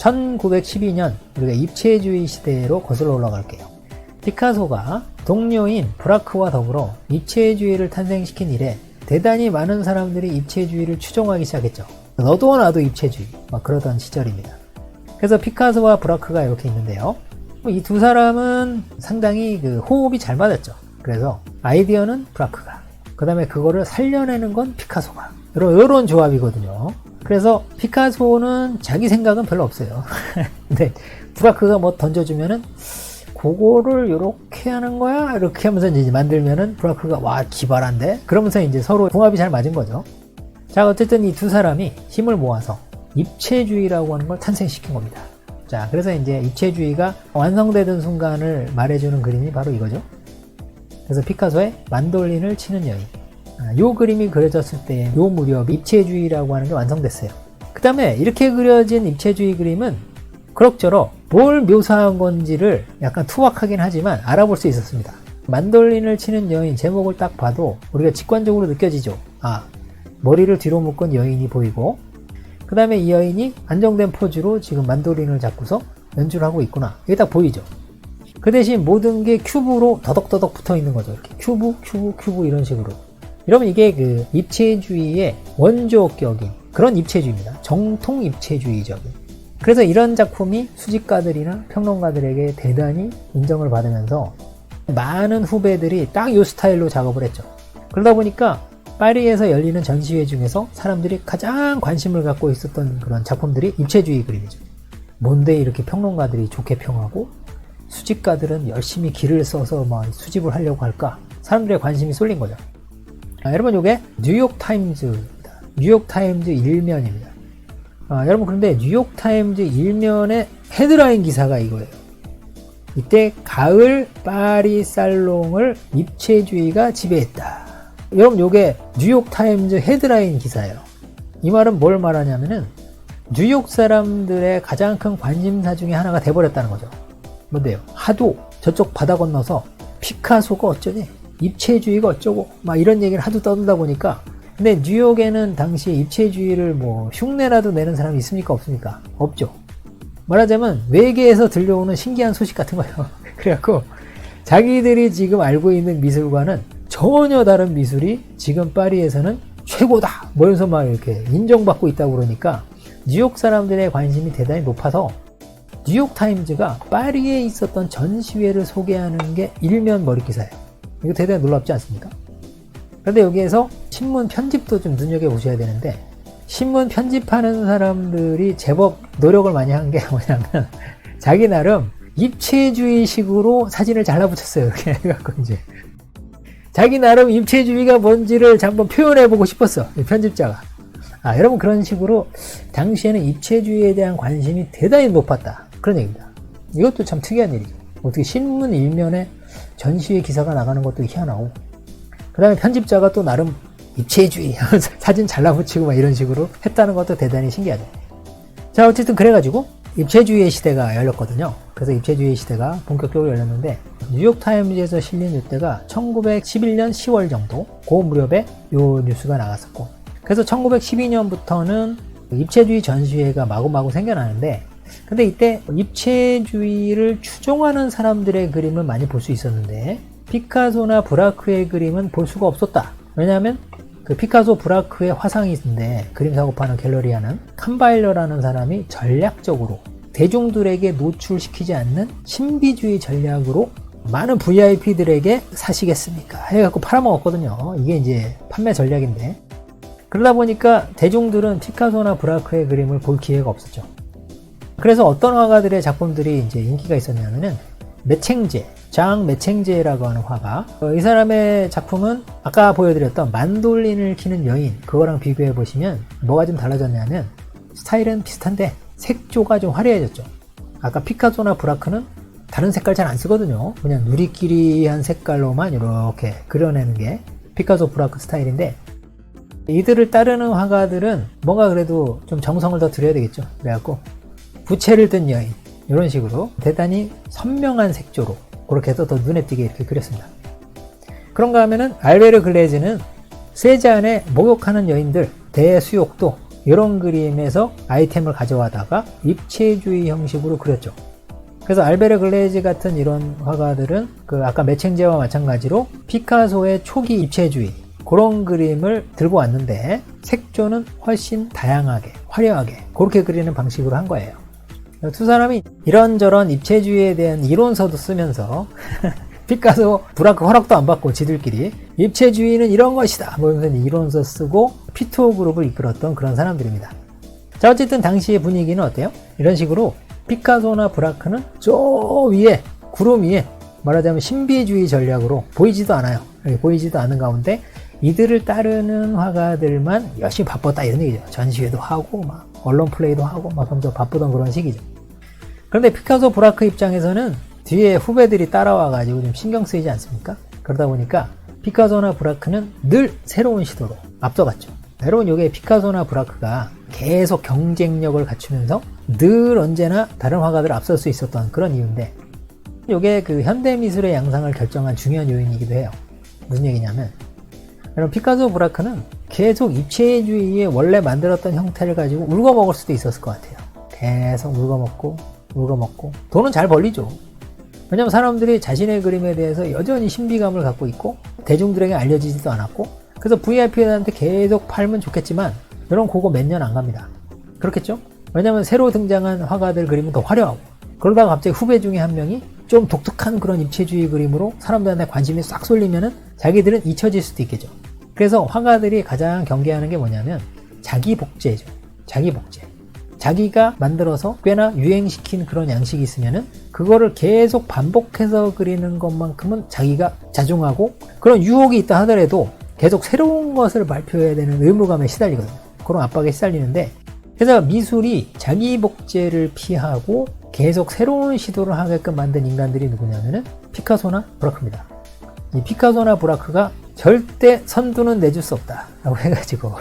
1912년 우리가 입체주의 시대로 거슬러 올라갈게요. 피카소가 동료인 브라크와 더불어 입체주의를 탄생시킨 이래 대단히 많은 사람들이 입체주의를 추종하기 시작했죠. 너도 나도 입체주의 막 그러던 시절입니다. 그래서 피카소와 브라크가 이렇게 있는데요. 이 두 사람은 상당히 호흡이 잘 맞았죠. 그래서 아이디어는 브라크가, 그 다음에 그거를 살려내는 건 피카소가, 이런 조합이거든요. 그래서 피카소는 자기 생각은 별로 없어요. 근데 브라크가 뭐 던져주면은 그거를 이렇게 하는 거야? 이렇게 하면서 이제 만들면은 브라크가 와 기발한데? 그러면서 이제 서로 궁합이 잘 맞은 거죠. 자, 어쨌든 이 두 사람이 힘을 모아서 입체주의라고 하는 걸 탄생시킨 겁니다. 자, 그래서 이제 입체주의가 완성되던 순간을 말해주는 그림이 바로 이거죠. 그래서 피카소의 만돌린을 치는 여인. 요 그림이 그려졌을 때 요 무렵 입체주의라고 하는 게 완성됐어요. 그 다음에 이렇게 그려진 입체주의 그림은 그럭저럭 뭘 묘사한 건지를 약간 투박하긴 하지만 알아볼 수 있었습니다. 만돌린을 치는 여인 제목을 딱 봐도 우리가 직관적으로 느껴지죠. 아, 머리를 뒤로 묶은 여인이 보이고, 그 다음에 이 여인이 안정된 포즈로 지금 만돌린을 잡고서 연주를 하고 있구나. 이게 딱 보이죠. 그 대신 모든 게 큐브로 더덕더덕 붙어 있는 거죠. 이렇게 큐브 이런 식으로. 여러분, 이게 입체주의의 원조격인 그런 입체주의입니다. 정통 입체주의적인. 그래서 이런 작품이 수집가들이나 평론가들에게 대단히 인정을 받으면서 많은 후배들이 딱 이 스타일로 작업을 했죠. 그러다 보니까 파리에서 열리는 전시회 중에서 사람들이 가장 관심을 갖고 있었던 그런 작품들이 입체주의 그림이죠. 뭔데 이렇게 평론가들이 좋게 평하고 수집가들은 열심히 기를 써서 막 수집을 하려고 할까? 사람들의 관심이 쏠린 거죠. 여러분, 이게 뉴욕타임즈입니다. 뉴욕타임즈 일면입니다. 여러분, 그런데 뉴욕타임즈 일면의 헤드라인 기사가 이거예요. 이때 가을 파리 살롱을 입체주의가 지배했다. 여러분, 요게 뉴욕타임즈 헤드라인 기사예요. 이 말은 뭘 말하냐면은 뉴욕 사람들의 가장 큰 관심사 중에 하나가 돼버렸다는 거죠. 뭔데요? 하도 저쪽 바다 건너서 피카소가 어쩌니? 입체주의가 어쩌고? 막 이런 얘기를 하도 떠들다 보니까. 근데 뉴욕에는 당시에 입체주의를 뭐 흉내라도 내는 사람이 있습니까? 없습니까? 없죠. 말하자면 외계에서 들려오는 신기한 소식 같은 거예요. 그래갖고 자기들이 지금 알고 있는 미술과는 전혀 다른 미술이 지금 파리에서는 최고다! 뭐 이러면서 막 이렇게 인정받고 있다고 그러니까 뉴욕 사람들의 관심이 대단히 높아서 뉴욕타임즈가 파리에 있었던 전시회를 소개하는 게 일면 머릿기사예요. 이거 대단히 놀랍지 않습니까? 그런데 여기에서 신문 편집도 좀 눈여겨보셔야 되는데, 신문 편집하는 사람들이 제법 노력을 많이 한 게 뭐냐면 자기 나름 입체주의식으로 사진을 잘라붙였어요. 이렇게 해갖고 이제 자기 나름 입체주의가 뭔지를 한번 표현해보고 싶었어, 편집자가. 여러분, 그런 식으로 당시에는 입체주의에 대한 관심이 대단히 높았다, 그런 얘기입니다. 이것도 참 특이한 일이죠. 어떻게 신문 일면에 전시회 기사가 나가는 것도 희한하고, 그 다음에 편집자가 또 나름 입체주의 하면서 사진 잘라붙이고 막 이런 식으로 했다는 것도 대단히 신기하죠. 자, 어쨌든 그래가지고 입체주의의 시대가 열렸거든요. 그래서 입체주의 시대가 본격적으로 열렸는데, 뉴욕타임즈에서 실린 이때가 1911년 10월 정도, 그 무렵에 요 뉴스가 나갔었고, 그래서 1912년부터는 입체주의 전시회가 마구마구 생겨나는데, 근데 이때 입체주의를 추종하는 사람들의 그림을 많이 볼 수 있었는데 피카소나 브라크의 그림은 볼 수가 없었다. 왜냐하면 그 피카소, 브라크의 화상이 있는데 그림 작업하는 갤러리 하는 캄바일러라는 사람이 전략적으로 대중들에게 노출시키지 않는 신비주의 전략으로 많은 VIP들에게 사시겠습니까? 해갖고 팔아먹었거든요. 이게 이제 판매 전략인데, 그러다 보니까 대중들은 피카소나 브라크의 그림을 볼 기회가 없었죠. 그래서 어떤 화가들의 작품들이 이제 인기가 있었냐면은 메챙제, 장 메챙제라고 하는 화가, 이 사람의 작품은 아까 보여드렸던 만돌린을 키는 여인, 그거랑 비교해 보시면 뭐가 좀 달라졌냐면 스타일은 비슷한데 색조가 좀 화려해졌죠. 아까 피카소나 브라크는 다른 색깔 잘 안 쓰거든요. 그냥 누리끼리한 색깔로만 이렇게 그려내는 게 피카소, 브라크 스타일인데, 이들을 따르는 화가들은 뭔가 그래도 좀 정성을 더 들여야 되겠죠. 그래갖고 부채를 든 여인, 이런 식으로 대단히 선명한 색조로 그렇게 해서 더 눈에 띄게 이렇게 그렸습니다. 그런가 하면은 알베르 글레즈는 세잔의 목욕하는 여인들 대수욕도 이런 그림에서 아이템을 가져와다가 입체주의 형식으로 그렸죠. 그래서 알베르 글레이즈 같은 이런 화가들은 그 아까 매칭제와 마찬가지로 피카소의 초기 입체주의 그런 그림을 들고 왔는데 색조는 훨씬 다양하게 화려하게 그렇게 그리는 방식으로 한 거예요. 두 사람이 이런저런 입체주의에 대한 이론서도 쓰면서 피카소, 브라크 허락도 안 받고 지들끼리 입체주의는 이런 것이다 뭐 이러면서 이론서 쓰고 P2O 그룹을 이끌었던 그런 사람들입니다. 자, 어쨌든 당시의 분위기는 어때요? 이런 식으로 피카소나 브라크는 저 위에 구름 위에 말하자면 신비주의 전략으로 보이지도 않아요. 보이지도 않은 가운데 이들을 따르는 화가들만 열심히 바빴다 이런 얘기죠. 전시회도 하고 막 언론 플레이도 하고 막 하면서 바쁘던 그런 시기죠. 그런데 피카소, 브라크 입장에서는 뒤에 후배들이 따라와가지고 좀 신경 쓰이지 않습니까? 그러다 보니까 피카소나 브라크는 늘 새로운 시도로 앞서갔죠. 여러분, 요게 피카소나 브라크가 계속 경쟁력을 갖추면서 늘 언제나 다른 화가들을 앞설 수 있었던 그런 이유인데, 요게 그 현대미술의 양상을 결정한 중요한 요인이기도 해요. 무슨 얘기냐면, 여러분, 피카소, 브라크는 계속 입체주의에 원래 만들었던 형태를 가지고 울거먹을 수도 있었을 것 같아요. 계속 울거먹고 돈은 잘 벌리죠. 왜냐면 사람들이 자신의 그림에 대해서 여전히 신비감을 갖고 있고 대중들에게 알려지지도 않았고, 그래서 VIP들한테 계속 팔면 좋겠지만 이런 그거 몇 년 안 갑니다. 그렇겠죠? 왜냐면 새로 등장한 화가들 그림은 더 화려하고, 그러다가 갑자기 후배 중에 한 명이 좀 독특한 그런 입체주의 그림으로 사람들한테 관심이 싹 쏠리면은 자기들은 잊혀질 수도 있겠죠. 그래서 화가들이 가장 경계하는 게 뭐냐면 자기 복제죠. 자기 복제. 자기가 만들어서 꽤나 유행시킨 그런 양식이 있으면은 그거를 계속 반복해서 그리는 것만큼은 자기가 자중하고, 그런 유혹이 있다 하더라도 계속 새로운 것을 발표해야 되는 의무감에 시달리거든요. 그런 압박에 시달리는데, 그래서 미술이 자기 복제를 피하고 계속 새로운 시도를 하게끔 만든 인간들이 누구냐면은 피카소나 브라크입니다. 이 피카소나 브라크가 절대 선두는 내줄 수 없다 라고 해가지고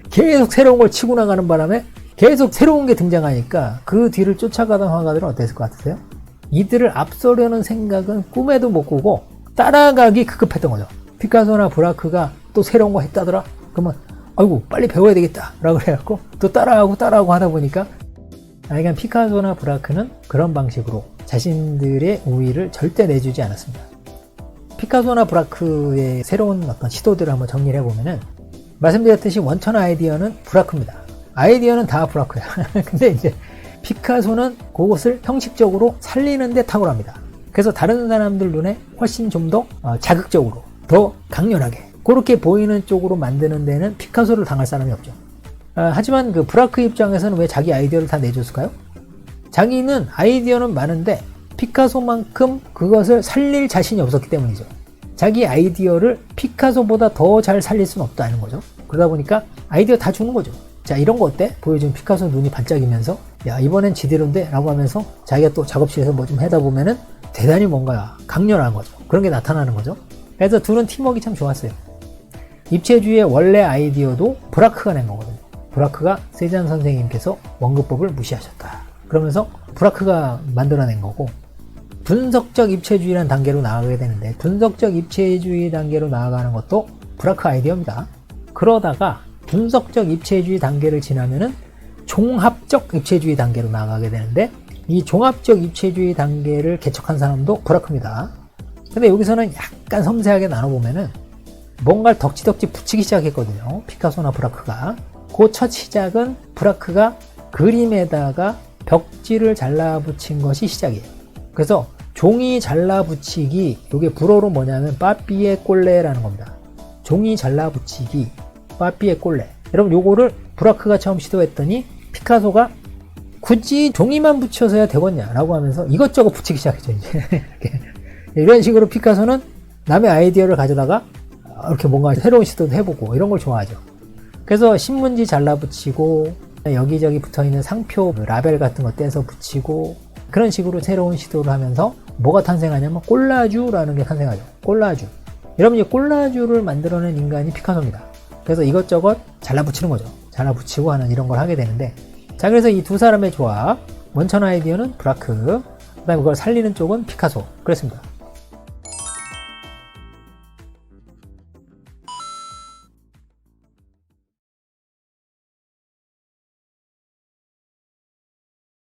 계속 새로운 걸 치고 나가는 바람에 계속 새로운 게 등장하니까 그 뒤를 쫓아가던 화가들은 어땠을 것 같으세요? 이들을 앞서려는 생각은 꿈에도 못 꾸고 따라가기 급급했던 거죠. 피카소나 브라크가 또 새로운 거 했다더라? 그러면 아이고 빨리 배워야 되겠다 라고 해갖고 또 따라하고 하다 보니까, 그러니까 피카소나 브라크는 그런 방식으로 자신들의 우위를 절대 내주지 않았습니다. 피카소나 브라크의 새로운 어떤 시도들을 한번 정리를 해보면은, 말씀드렸듯이 원천 아이디어는 브라크입니다. 아이디어는 다 브라크야. 근데 이제 피카소는 그것을 형식적으로 살리는데 탁월합니다. 그래서 다른 사람들 눈에 훨씬 좀 더 자극적으로, 더 강렬하게 그렇게 보이는 쪽으로 만드는 데는 피카소를 당할 사람이 없죠. 하지만 그 브라크 입장에서는 왜 자기 아이디어를 다 내줬을까요? 자기는 아이디어는 많은데 피카소만큼 그것을 살릴 자신이 없었기 때문이죠. 자기 아이디어를 피카소보다 더 잘 살릴 수는 없다는 거죠. 그러다 보니까 아이디어 다 주는 거죠. 자, 이런 거 어때? 보여준 피카소 눈이 반짝이면서 야, 이번엔 지대로인데? 라고 하면서 자기가 또 작업실에서 뭐 좀 하다 보면은 대단히 뭔가 강렬한 거죠. 그런 게 나타나는 거죠. 그래서 둘은 팀워크가 참 좋았어요. 입체주의의 원래 아이디어도 브라크가 낸 거거든요. 브라크가 세잔 선생님께서 원근법을 무시하셨다. 그러면서 브라크가 만들어낸 거고, 분석적 입체주의라는 단계로 나아가게 되는데, 분석적 입체주의 단계로 나아가는 것도 브라크 아이디어입니다. 그러다가 분석적 입체주의 단계를 지나면은 종합적 입체주의 단계로 나아가게 되는데, 이 종합적 입체주의 단계를 개척한 사람도 브라크입니다. 근데 여기서는 약간 섬세하게 나눠보면은 뭔가를 덕지덕지 붙이기 시작했거든요. 피카소나 브라크가. 그 첫 시작은 브라크가 그림에다가 벽지를 잘라붙인 것이 시작이에요. 그래서 종이 잘라붙이기, 이게 불어로 뭐냐면 빠삐에 꼴레라는 겁니다. 종이 잘라붙이기, 빠삐에 꼴레. 여러분, 요거를 브라크가 처음 시도했더니 피카소가 굳이 종이만 붙여서야 되겠냐 라고 하면서 이것저것 붙이기 시작했죠. 이제 이런 식으로 피카소는 남의 아이디어를 가져다가 이렇게 뭔가 새로운 시도도 해보고 이런 걸 좋아하죠. 그래서 신문지 잘라붙이고 여기저기 붙어있는 상표 라벨 같은 거 떼서 붙이고, 그런 식으로 새로운 시도를 하면서 뭐가 탄생하냐면 꼴라주라는 게 탄생하죠. 꼴라주. 여러분, 이 꼴라주를 만들어낸 인간이 피카소입니다. 그래서 이것저것 잘라붙이는 거죠. 잘라붙이고 하는 이런 걸 하게 되는데, 자, 그래서 이 두 사람의 조합, 원천 아이디어는 브라크, 그 다음에 그걸 살리는 쪽은 피카소. 그렇습니다.